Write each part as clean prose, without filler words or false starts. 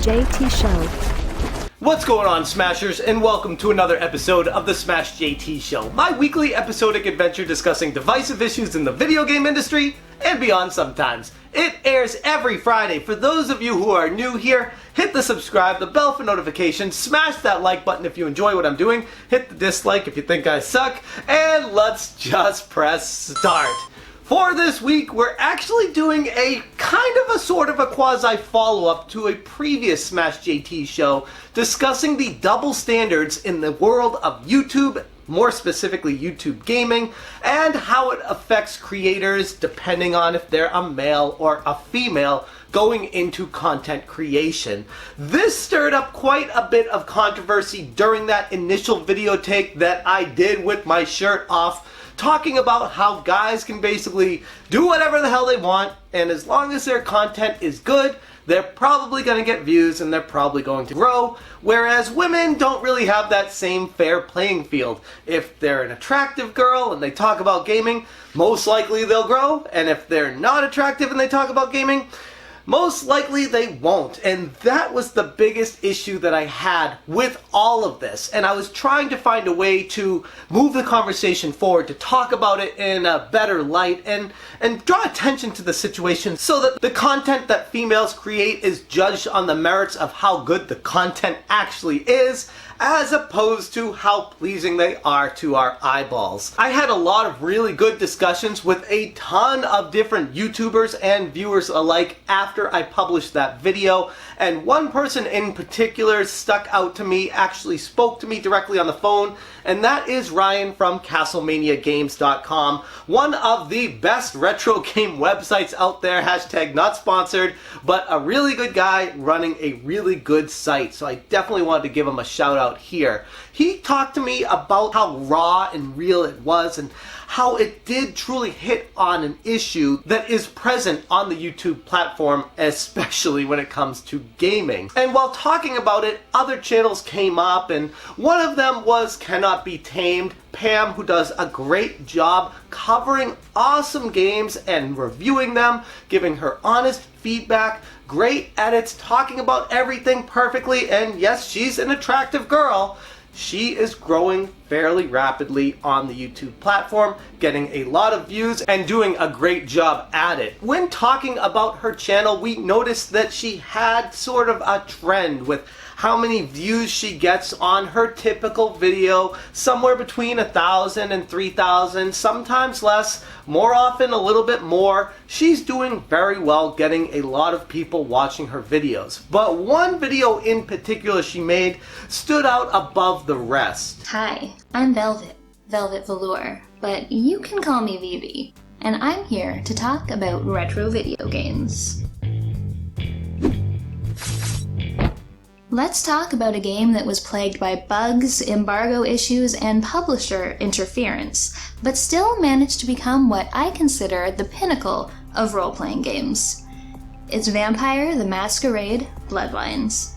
JT Show. What's going on, Smashers, and welcome to another episode of the Smash JT Show, my weekly episodic adventure discussing divisive issues in the video game industry and beyond sometimes. It airs every Friday. For those of you who are new here, hit the subscribe, the bell for notifications, smash that like button if you enjoy what I'm doing, hit the dislike if you think I suck, and let's just press start. For this week, we're actually doing a kind of a sort of a quasi follow-up to a previous Smash JT show discussing the double standards in the world of YouTube, more specifically YouTube gaming, and how it affects creators depending on if they're a male or a female going into content creation. This stirred up quite a bit of controversy during that initial video take that I did with my shirt off, talking about how guys can basically do whatever the hell they want, and as long as their content is good, they're probably going to get views and they're probably going to grow, whereas women don't really have that same fair playing field. If they're an attractive girl and they talk about gaming, most likely they'll grow, and if they're not attractive and they talk about gaming, most likely they won't. And that was the biggest issue that I had with all of this. And I was trying to find a way to move the conversation forward, to talk about it in a better light and draw attention to the situation so that the content that females create is judged on the merits of how good the content actually is, as opposed to how pleasing they are to our eyeballs. I had a lot of really good discussions with a ton of different YouTubers and viewers alike after I published that video, and one person in particular stuck out to me, actually spoke to me directly on the phone, and that is Ryan from CastlemaniaGames.com, one of the best retro game websites out there, hashtag not sponsored, but a really good guy running a really good site, so I definitely wanted to give him a shout out here. He talked to me about how raw and real it was and how it did truly hit on an issue that is present on the YouTube platform, especially when it comes to gaming. And while talking about it, other channels came up, and one of them was Cannot Be Tamed. Pam, who does a great job covering awesome games and reviewing them, giving her honest feedback, great edits, talking about everything perfectly, and yes, she's an attractive girl. She is growing fairly rapidly on the YouTube platform, getting a lot of views and doing a great job at it. When talking about her channel, we noticed that she had sort of a trend with how many views she gets on her typical video, somewhere between 1,000 and 3,000, sometimes less, more often a little bit more. She's doing very well, getting a lot of people watching her videos. But one video in particular she made stood out above the rest. Hi, I'm Velvet Velour, but you can call me VV, and I'm here to talk about retro video games. Let's talk about a game that was plagued by bugs, embargo issues, and publisher interference, but still managed to become what I consider the pinnacle of role-playing games. It's Vampire the Masquerade Bloodlines.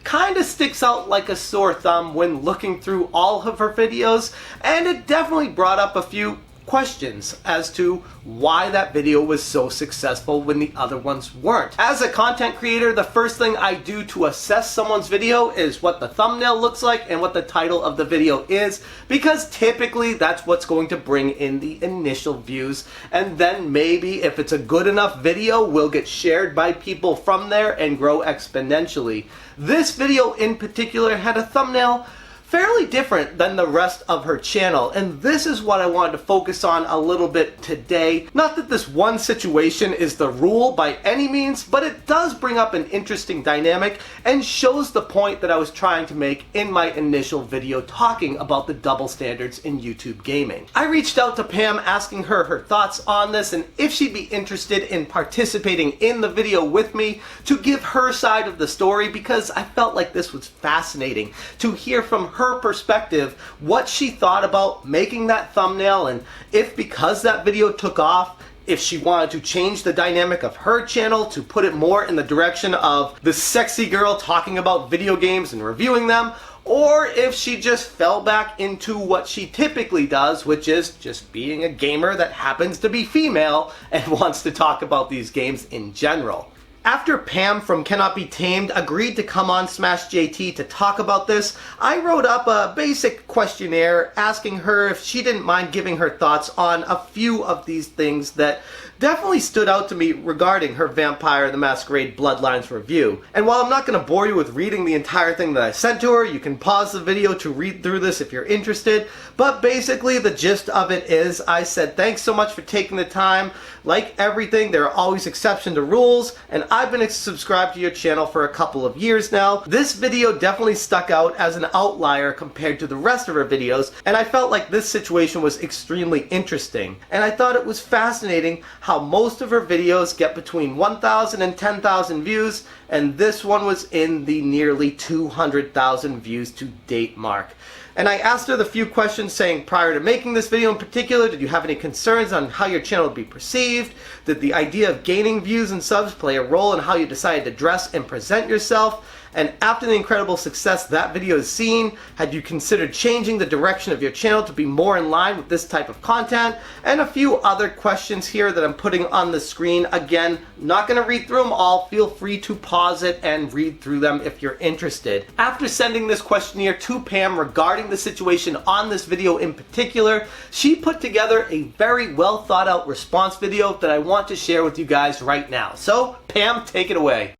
Kinda sticks out like a sore thumb when looking through all of her videos, and it definitely brought up a few questions as to why that video was so successful when the other ones weren't. As a content creator, the first thing I do to assess someone's video is what the thumbnail looks like and what the title of the video is, because typically that's what's going to bring in the initial views, and then maybe if it's a good enough video, will get shared by people from there and grow exponentially. This video in particular had a thumbnail fairly different than the rest of her channel, and this is what I wanted to focus on a little bit today. Not that this one situation is the rule by any means, but it does bring up an interesting dynamic and shows the point that I was trying to make in my initial video talking about the double standards in YouTube gaming. I reached out to Pam asking her her thoughts on this and if she'd be interested in participating in the video with me to give her side of the story, because I felt like this was fascinating to hear from her perspective what she thought about making that thumbnail, and if because that video took off, if she wanted to change the dynamic of her channel to put it more in the direction of the sexy girl talking about video games and reviewing them, or if she just fell back into what she typically does, which is just being a gamer that happens to be female and wants to talk about these games in general. After Pam from Cannot Be Tamed agreed to come on Smash JT to talk about this, I wrote up a basic questionnaire asking her if she didn't mind giving her thoughts on a few of these things that definitely stood out to me regarding her Vampire the Masquerade Bloodlines review. And while I'm not going to bore you with reading the entire thing that I sent to her, you can pause the video to read through this if you're interested, but basically the gist of it is I said thanks so much for taking the time. Like everything, there are always exceptions to rules, and I've been subscribed to your channel for a couple of years now. This video definitely stuck out as an outlier compared to the rest of her videos, and I felt like this situation was extremely interesting. And I thought it was fascinating how most of her videos get between 1,000 and 10,000 views, and this one was in the nearly 200,000 views to date mark. And I asked her the few questions saying, prior to making this video in particular, did you have any concerns on how your channel would be perceived? Did the idea of gaining views and subs play a role in how you decided to dress and present yourself? And after the incredible success that video has seen, had you considered changing the direction of your channel to be more in line with this type of content? And a few other questions here that I'm putting on the screen. Again, not going to read through them all. Feel free to pause it and read through them if you're interested. After sending this questionnaire to Pam regarding the situation on this video in particular, she put together a very well thought out response video that I want to share with you guys right now. So, Pam, take it away.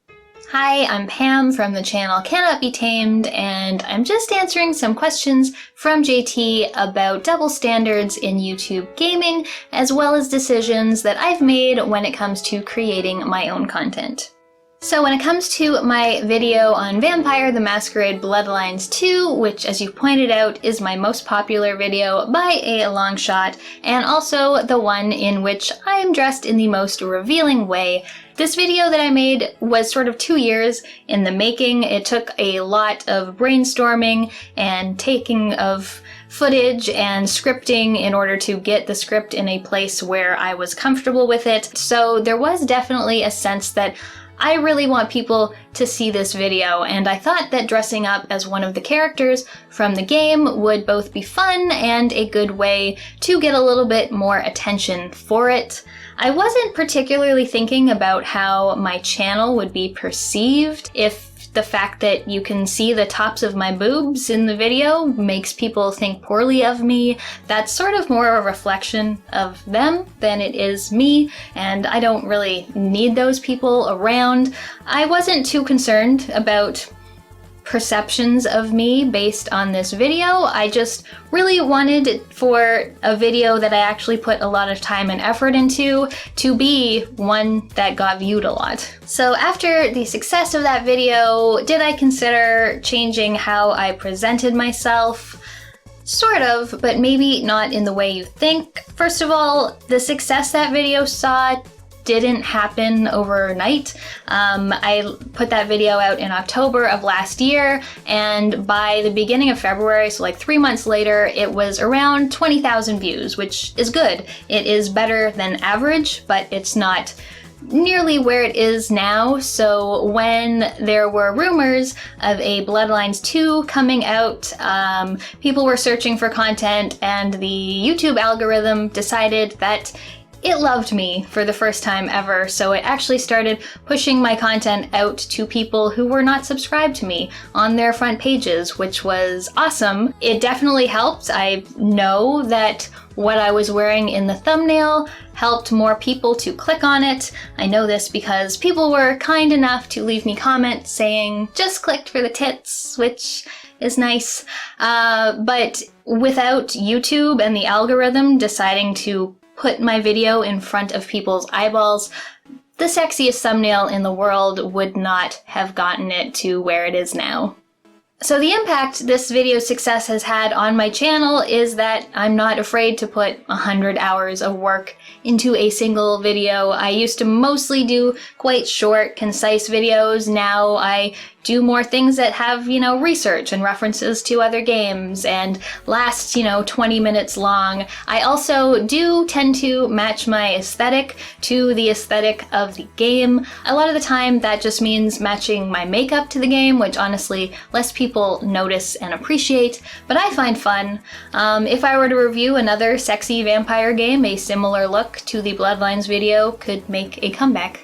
Hi, I'm Pam from the channel Cannot Be Tamed, and I'm just answering some questions from JT about double standards in YouTube gaming, as well as decisions that I've made when it comes to creating my own content. So when it comes to my video on Vampire the Masquerade Bloodlines 2, which as you pointed out is my most popular video by a long shot, and also the one in which I am dressed in the most revealing way, this video that I made was sort of 2 years in the making. It took a lot of brainstorming and taking of footage and scripting in order to get the script in a place where I was comfortable with it. So there was definitely a sense that I really want people to see this video, and I thought that dressing up as one of the characters from the game would both be fun and a good way to get a little bit more attention for it. I wasn't particularly thinking about how my channel would be perceived. If the fact that you can see the tops of my boobs in the video makes people think poorly of me, that's sort of more a reflection of them than it is me, and I don't really need those people around. I wasn't too concerned about perceptions of me based on this video. I just really wanted for a video that I actually put a lot of time and effort into to be one that got viewed a lot. So after the success of that video, did I consider changing how I presented myself? Sort of, but maybe not in the way you think. First of all, the success that video saw didn't happen overnight. I put that video out in October of last year, and by the beginning of February, so like 3 months later, it was around 20,000 views, which is good. It is better than average, but it's not nearly where it is now. So when there were rumors of a Bloodlines 2 coming out, people were searching for content, and the YouTube algorithm decided that it loved me for the first time ever, so it actually started pushing my content out to people who were not subscribed to me on their front pages, which was awesome. It definitely helped. I know that what I was wearing in the thumbnail helped more people to click on it. I know this because people were kind enough to leave me comments saying, just clicked for the tits, which is nice. But without YouTube and the algorithm deciding to put my video in front of people's eyeballs, the sexiest thumbnail in the world would not have gotten it to where it is now. So the impact this video's success has had on my channel is that I'm not afraid to put 100 hours of work into a single video. I used to mostly do quite short, concise videos. Now I do more things that have, research and references to other games and last, 20 minutes long. I also do tend to match my aesthetic to the aesthetic of the game. A lot of the time that just means matching my makeup to the game, which honestly less people notice and appreciate, but I find fun. If I were to review another sexy vampire game, a similar look to the Bloodlines video could make a comeback.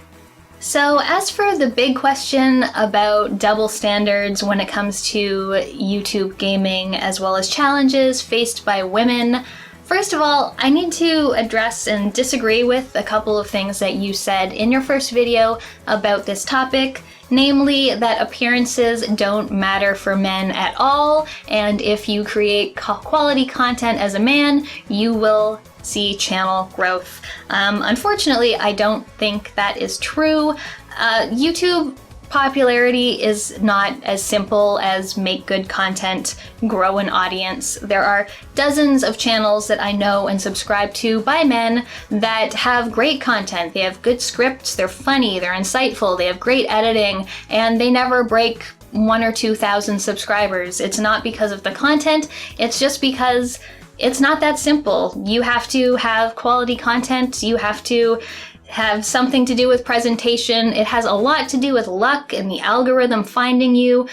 So as for the big question about double standards when it comes to YouTube gaming as well as challenges faced by women, first of all, I need to address and disagree with a couple of things that you said in your first video about this topic. Namely, that appearances don't matter for men at all, and if you create quality content as a man, you will see channel growth. Unfortunately, I don't think that is true. YouTube popularity is not as simple as make good content, grow an audience. There are dozens of channels that I know and subscribe to by men that have great content. They have good scripts, they're funny, they're insightful, they have great editing, and they never break 1,000 or 2,000 subscribers. It's not because of the content, it's just because it's not that simple. You have to have quality content, you have to have something to do with presentation. It has a lot to do with luck and the algorithm finding you,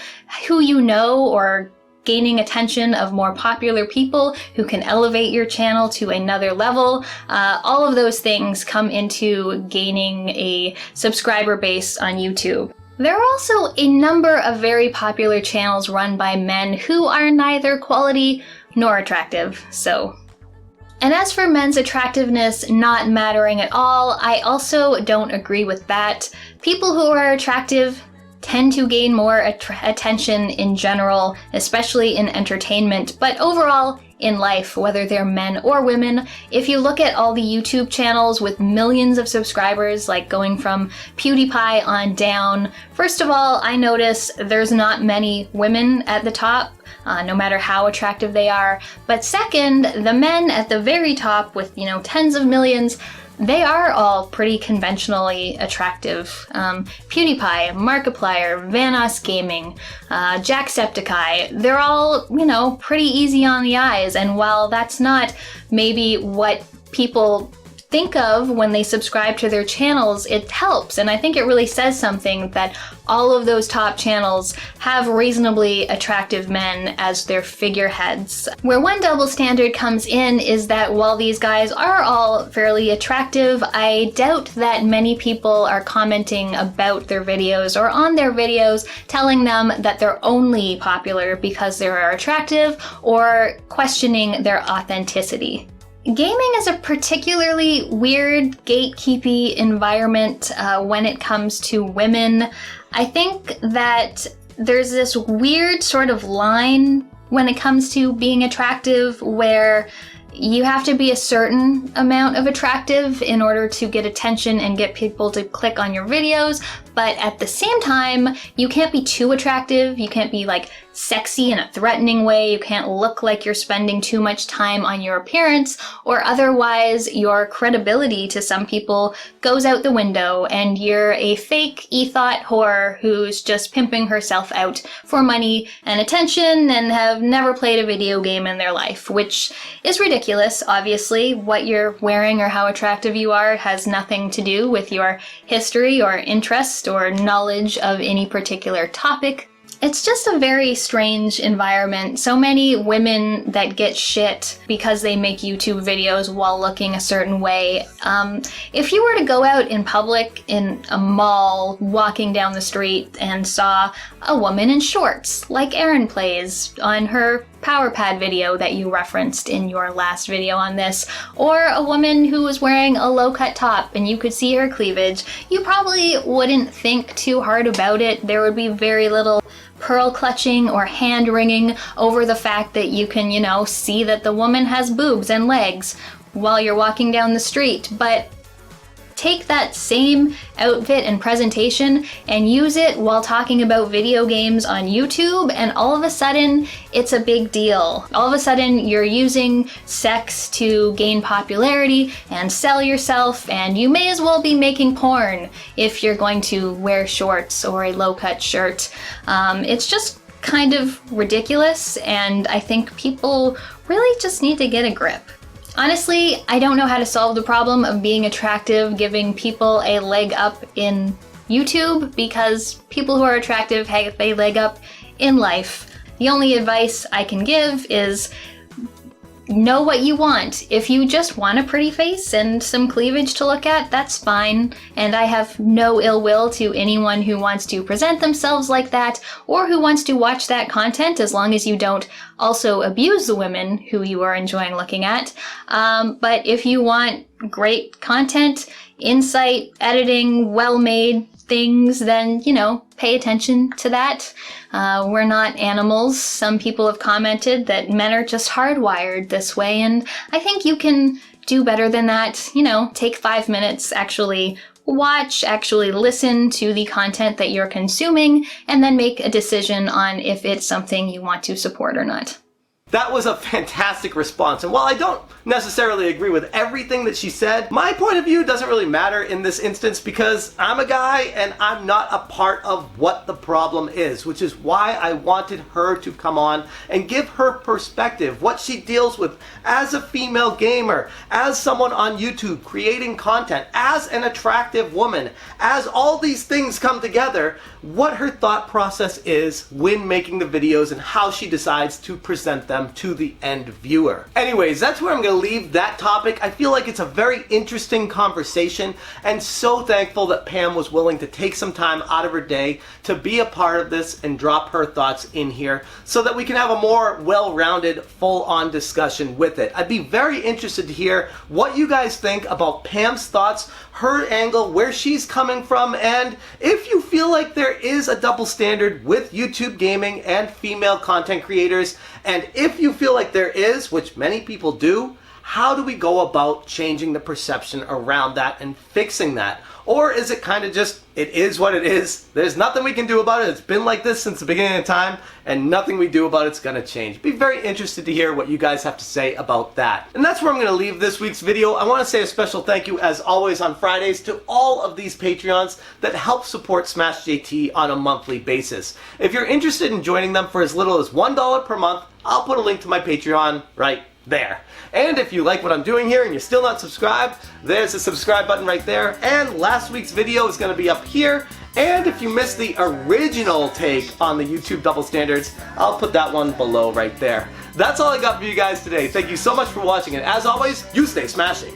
who you know, or gaining attention of more popular people who can elevate your channel to another level. All of those things come into gaining a subscriber base on YouTube. There are also a number of very popular channels run by men who are neither quality nor attractive, And as for men's attractiveness not mattering at all, I also don't agree with that. People who are attractive tend to gain more attention in general, especially in entertainment, but overall in life, whether they're men or women. If you look at all the YouTube channels with millions of subscribers, like going from PewDiePie on down, first of all, I notice there's not many women at the top. No matter how attractive they are. But second, the men at the very top with, tens of millions, they are all pretty conventionally attractive. PewDiePie, Markiplier, Vanoss Gaming, Jacksepticeye, they're all, pretty easy on the eyes. And while that's not maybe what people think of when they subscribe to their channels, it helps. And I think it really says something that all of those top channels have reasonably attractive men as their figureheads. Where one double standard comes in is that while these guys are all fairly attractive, I doubt that many people are commenting about their videos or on their videos telling them that they're only popular because they are attractive or questioning their authenticity. Gaming is a particularly weird, gatekeepy environment when it comes to women. I think that there's this weird sort of line when it comes to being attractive where you have to be a certain amount of attractive in order to get attention and get people to click on your videos, but at the same time, you can't be too attractive, you can't be sexy in a threatening way, you can't look like you're spending too much time on your appearance, or otherwise your credibility to some people goes out the window and you're a fake e-thought whore who's just pimping herself out for money and attention and have never played a video game in their life, which is ridiculous, obviously. What you're wearing or how attractive you are has nothing to do with your history or interest or knowledge of any particular topic. It's just a very strange environment. So many women that get shit because they make YouTube videos while looking a certain way. If you were to go out in public in a mall, walking down the street and saw a woman in shorts, like Erin plays on her Power Pad video that you referenced in your last video on this, or a woman who was wearing a low-cut top and you could see her cleavage, you probably wouldn't think too hard about it. There would be very little pearl clutching or hand wringing over the fact that you can, see that the woman has boobs and legs while you're walking down the street. But take that same outfit and presentation and use it while talking about video games on YouTube, and all of a sudden, it's a big deal. All of a sudden, you're using sex to gain popularity and sell yourself, and you may as well be making porn if you're going to wear shorts or a low-cut shirt. It's just kind of ridiculous, and I think people really just need to get a grip. Honestly, I don't know how to solve the problem of being attractive giving people a leg up in YouTube, because people who are attractive have a leg up in life. The only advice I can give is know what you want. If you just want a pretty face and some cleavage to look at, that's fine. And I have no ill will to anyone who wants to present themselves like that or who wants to watch that content, as long as you don't also abuse the women who you are enjoying looking at. But if you want great content, insight, editing, well-made things, then, you know, pay attention to that. We're not animals. Some people have commented that men are just hardwired this way, and I think you can do better than that. You know, take 5 minutes, actually watch, actually listen to the content that you're consuming, and then make a decision on if it's something you want to support or not. That was a fantastic response, and while I don't necessarily agree with everything that she said, my point of view doesn't really matter in this instance because I'm a guy and I'm not a part of what the problem is, which is why I wanted her to come on and give her perspective, what she deals with as a female gamer, as someone on YouTube creating content, as an attractive woman, as all these things come together, what her thought process is when making the videos and how she decides to present them to the end viewer. Anyways, that's where I'm going to leave that topic. I feel like it's a very interesting conversation, and so thankful that Pam was willing to take some time out of her day to be a part of this and drop her thoughts in here so that we can have a more well-rounded, full-on discussion with it. I'd be very interested to hear what you guys think about Pam's thoughts, her angle, where she's coming from, and if you feel like there is a double standard with YouTube gaming and female content creators, and if you feel like there is, which many people do, how do we go about changing the perception around that and fixing that? Or is it kind of just, it is what it is, there's nothing we can do about it, it's been like this since the beginning of time, and nothing we do about it's gonna change. Be very interested to hear what you guys have to say about that. And that's where I'm gonna leave this week's video. I wanna say a special thank you, as always on Fridays, to all of these Patreons that help support Smash JT on a monthly basis. If you're interested in joining them for as little as $1 per month, I'll put a link to my Patreon right there. And if you like what I'm doing here and you're still not subscribed, there's a subscribe button right there, and last week's video is going to be up here. And if you missed the original take on the YouTube double standards, I'll put that one below right there. That's all I got for you guys today. Thank you so much for watching, and as always, you stay smashing.